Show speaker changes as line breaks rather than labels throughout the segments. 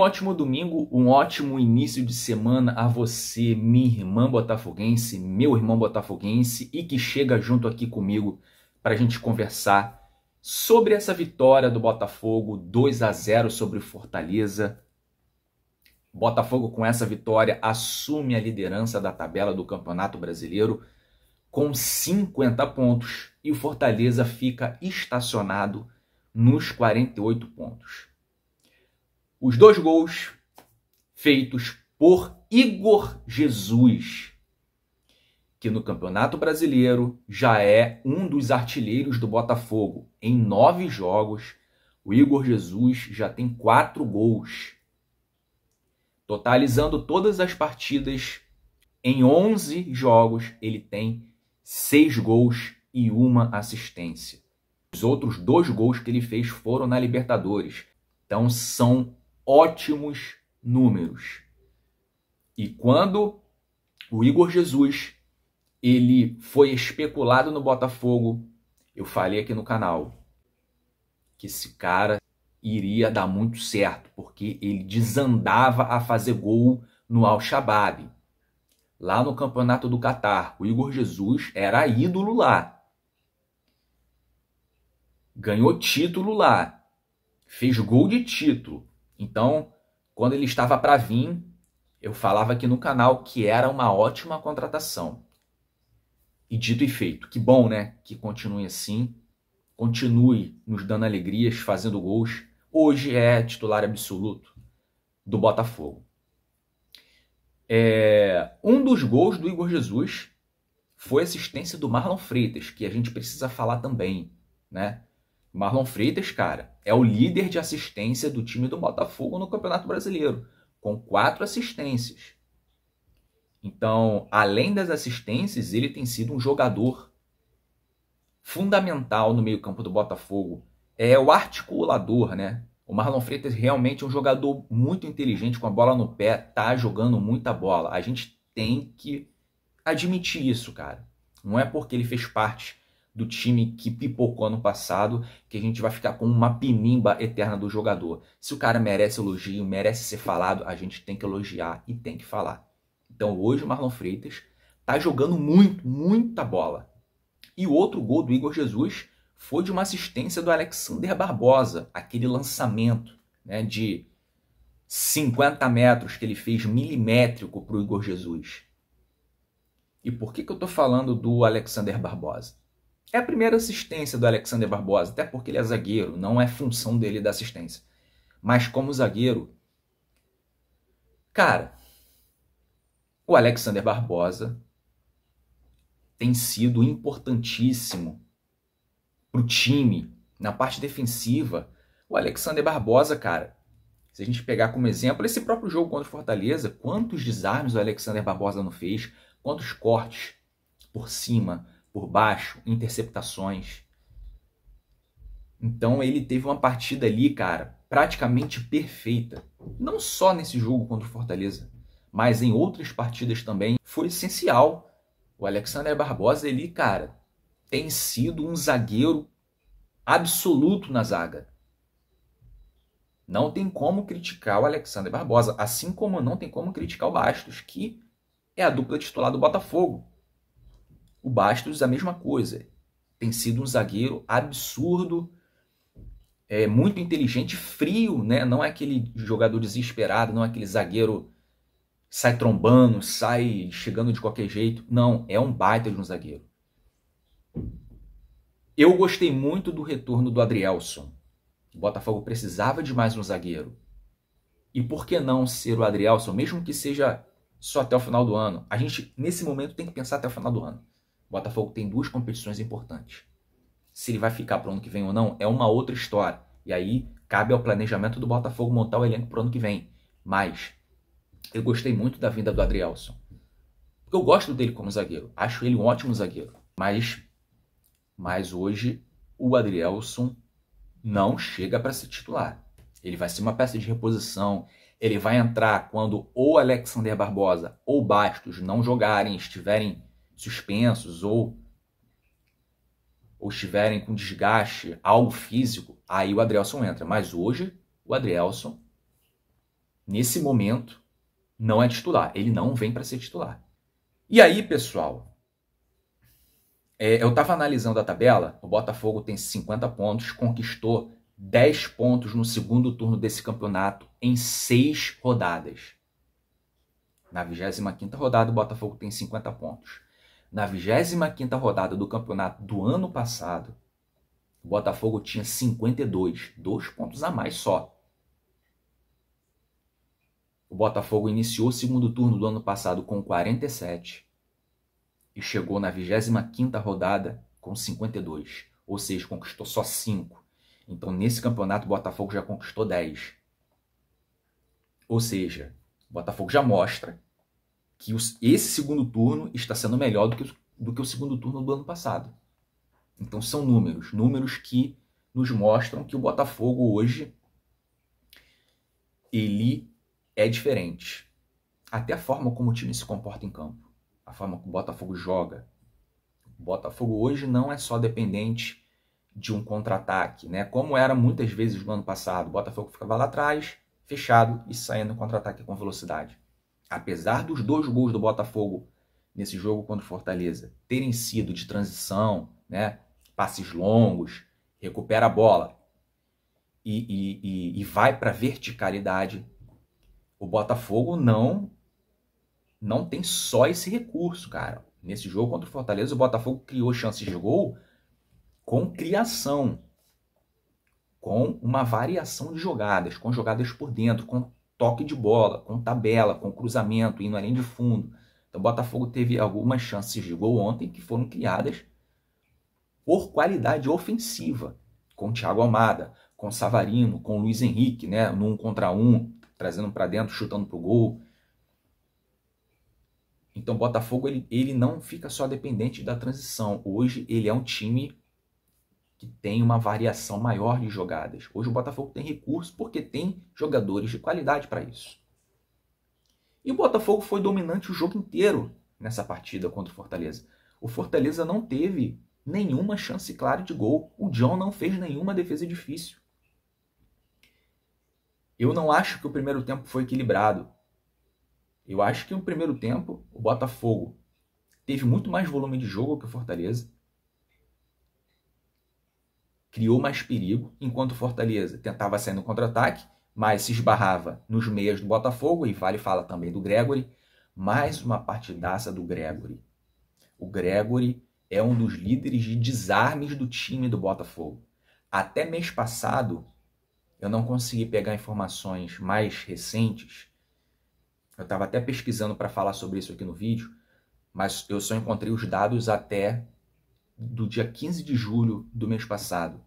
ótimo domingo, um ótimo início de semana a você, minha irmã botafoguense, meu irmão botafoguense e que chega junto aqui comigo para a gente conversar sobre essa vitória do Botafogo 2-0 sobre o Fortaleza. Botafogo, com essa vitória, assume a liderança da tabela do Campeonato Brasileiro com 50 pontos e o Fortaleza fica estacionado nos 48 pontos. Os dois gols feitos por Igor Jesus, que no Campeonato Brasileiro já é um dos artilheiros do Botafogo. Em 9 jogos, o Igor Jesus já tem 4 gols. Totalizando todas as partidas, em 11 jogos, ele tem 6 gols e 1 assistência. Os outros 2 gols que ele fez foram na Libertadores. Então são ótimos números. E quando o Igor Jesus ele foi especulado no Botafogo, eu falei aqui no canal que esse cara iria dar muito certo, porque ele desandava a fazer gol no Al-Shabaab. Lá no Campeonato do Catar, o Igor Jesus era ídolo lá. Ganhou título lá. Fez gol de título. Então, quando ele estava para vir, eu falava aqui no canal que era uma ótima contratação. E dito e feito. Que bom, né? Que continue assim. Continue nos dando alegrias, fazendo gols. Hoje é titular absoluto do Botafogo. Um dos gols do Igor Jesus foi assistência do Marlon Freitas, que a gente precisa falar também, né? Marlon Freitas, cara, é o líder de assistência do time do Botafogo no Campeonato Brasileiro, com 4 assistências. Então, além das assistências, ele tem sido um jogador fundamental no meio-campo do Botafogo. É o articulador, né? O Marlon Freitas realmente é um jogador muito inteligente, com a bola no pé, tá jogando muita bola. A gente tem que admitir isso, cara. Não é porque ele fez parte do time que pipocou ano passado que a gente vai ficar com uma pinimba eterna do jogador. Se o cara merece elogio, merece ser falado, a gente tem que elogiar e tem que falar. Então hoje o Marlon Freitas tá jogando muita bola. E o outro gol do Igor Jesus foi de uma assistência do Alexander Barbosa, aquele lançamento, né, de 50 metros que ele fez milimétrico para o Igor Jesus. E por que eu estou falando do Alexander Barbosa? É a primeira assistência do Alexander Barbosa, até porque ele é zagueiro, não é função dele da assistência. Mas como zagueiro, cara, o Alexander Barbosa tem sido importantíssimo para o time na parte defensiva. O Alexander Barbosa, cara, se a gente pegar como exemplo esse próprio jogo contra o Fortaleza, quantos desarmes o Alexander Barbosa não fez, quantos cortes por cima, por baixo, interceptações. Então ele teve uma partida ali, cara, praticamente perfeita. Não só nesse jogo contra o Fortaleza, mas em outras partidas também. Foi essencial. O Alexander Barbosa, ele, cara, tem sido um zagueiro absoluto na zaga. Não tem como criticar o Alexander Barbosa, assim como não tem como criticar o Bastos, que é a dupla titular do Botafogo. O Bastos, a mesma coisa. Tem sido um zagueiro absurdo, muito inteligente, frio, né? Não é aquele jogador desesperado, não é aquele zagueiro sai trombando, sai chegando de qualquer jeito. Não, é um baita de um zagueiro. Eu gostei muito do retorno do Adrielson. O Botafogo precisava de mais um zagueiro. E por que não ser o Adrielson, mesmo que seja só até o final do ano? A gente, nesse momento, tem que pensar até o final do ano. O Botafogo tem 2 competições importantes. Se ele vai ficar para o ano que vem ou não, é uma outra história. E aí, cabe ao planejamento do Botafogo montar o elenco para o ano que vem. Mas eu gostei muito da vinda do Adrielson. Porque eu gosto dele como zagueiro. Acho ele um ótimo zagueiro. Mas hoje, o Adrielson não chega para ser titular. Ele vai ser uma peça de reposição. Ele vai entrar quando ou Alexander Barbosa ou Bastos não jogarem, estiverem suspensos ou estiverem com desgaste, algo físico, aí o Adrielson entra. Mas hoje, o Adrielson nesse momento, não é titular. Ele não vem para ser titular. E aí, pessoal, eu estava analisando a tabela, o Botafogo tem 50 pontos, conquistou 10 pontos no segundo turno desse campeonato em 6 rodadas. Na 25ª rodada, o Botafogo tem 50 pontos. Na 25ª rodada do campeonato do ano passado, o Botafogo tinha 52, 2 pontos a mais só. O Botafogo iniciou o segundo turno do ano passado com 47 e chegou na 25ª rodada com 52, ou seja, conquistou só 5. Então, nesse campeonato, o Botafogo já conquistou 10. Ou seja, o Botafogo já mostra que esse segundo turno está sendo melhor do que o segundo turno do ano passado. Então, são números que nos mostram que o Botafogo hoje, ele é diferente. Até a forma como o time se comporta em campo, a forma que o Botafogo joga. O Botafogo hoje não é só dependente de um contra-ataque, né? Como era muitas vezes no ano passado. O Botafogo ficava lá atrás, fechado e saindo no contra-ataque com velocidade. Apesar dos 2 gols do Botafogo nesse jogo contra o Fortaleza terem sido de transição, né? Passes longos, recupera a bola e vai para a verticalidade, o Botafogo não tem só esse recurso, cara. Nesse jogo contra o Fortaleza, o Botafogo criou chances de gol com criação, com uma variação de jogadas, com jogadas por dentro, com toque de bola, com tabela, com cruzamento, indo além de fundo. Então o Botafogo teve algumas chances de gol ontem que foram criadas por qualidade ofensiva, com o Thiago Almada, com o Savarino, com o Luiz Henrique, né, no 1 contra 1, trazendo para dentro, chutando para o gol. Então o Botafogo ele não fica só dependente da transição. Hoje ele é um time que tem uma variação maior de jogadas. Hoje o Botafogo tem recurso porque tem jogadores de qualidade para isso. E o Botafogo foi dominante o jogo inteiro nessa partida contra o Fortaleza. O Fortaleza não teve nenhuma chance clara de gol. O John não fez nenhuma defesa difícil. Eu não acho que o primeiro tempo foi equilibrado. Eu acho que no primeiro tempo o Botafogo teve muito mais volume de jogo que o Fortaleza. Criou mais perigo, enquanto o Fortaleza tentava sair no contra-ataque, mas se esbarrava nos meias do Botafogo, e vale falar também do Gregory. Mais uma partidaça do Gregory. O Gregory é um dos líderes de desarmes do time do Botafogo. Até mês passado, eu não consegui pegar informações mais recentes. Eu estava até pesquisando para falar sobre isso aqui no vídeo, mas eu só encontrei os dados até do dia 15 de julho do mês passado,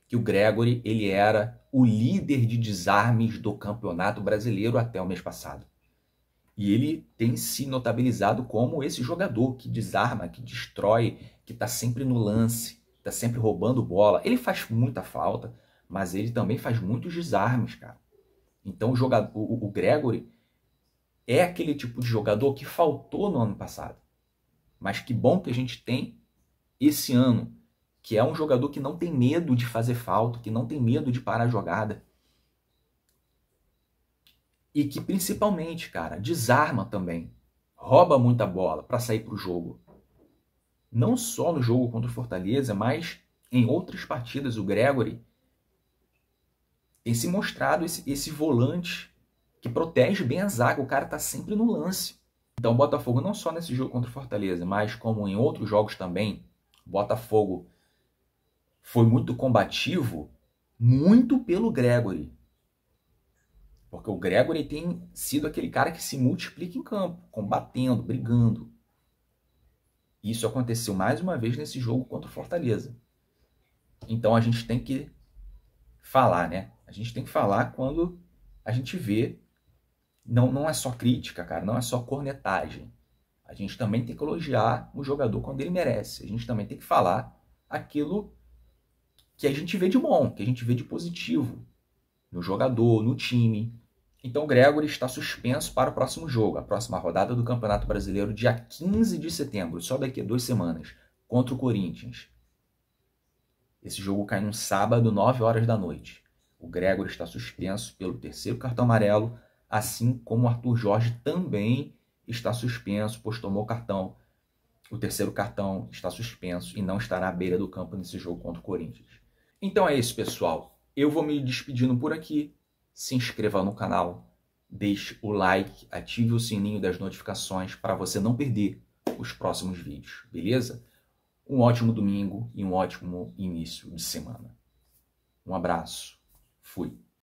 que o Gregory ele era o líder de desarmes do Campeonato Brasileiro até o mês passado. E ele tem se notabilizado como esse jogador que desarma, que destrói, que está sempre no lance, está sempre roubando bola. Ele faz muita falta, mas ele também faz muitos desarmes, cara. Então o Gregory é aquele tipo de jogador que faltou no ano passado. Mas que bom que a gente tem esse ano, que é um jogador que não tem medo de fazer falta, que não tem medo de parar a jogada. E que principalmente, cara, desarma também. Rouba muita bola para sair para o jogo. Não só no jogo contra o Fortaleza, mas em outras partidas o Gregory tem se mostrado esse volante que protege bem a zaga. O cara tá sempre no lance. Então o Botafogo, não só nesse jogo contra o Fortaleza, mas como em outros jogos também, o Botafogo foi muito combativo, muito pelo Gregory. Porque o Gregory tem sido aquele cara que se multiplica em campo, combatendo, brigando. Isso aconteceu mais uma vez nesse jogo contra o Fortaleza. Então a gente tem que falar, né? A gente tem que falar quando a gente vê. Não é só crítica, cara, não é só cornetagem. A gente também tem que elogiar o jogador quando ele merece. A gente também tem que falar aquilo que a gente vê de bom, que a gente vê de positivo no jogador, no time. Então o Gregory está suspenso para o próximo jogo, a próxima rodada do Campeonato Brasileiro, dia 15 de setembro, só daqui a 2 semanas, contra o Corinthians. Esse jogo cai num sábado, 9 horas da noite. O Gregory está suspenso pelo 3º cartão amarelo, assim como o Arthur Jorge também está suspenso, pois tomou cartão. O terceiro cartão está suspenso e não estará à beira do campo nesse jogo contra o Corinthians. Então é isso, pessoal. Eu vou me despedindo por aqui. Se inscreva no canal, deixe o like, ative o sininho das notificações para você não perder os próximos vídeos, beleza? Um ótimo domingo e um ótimo início de semana. Um abraço. Fui.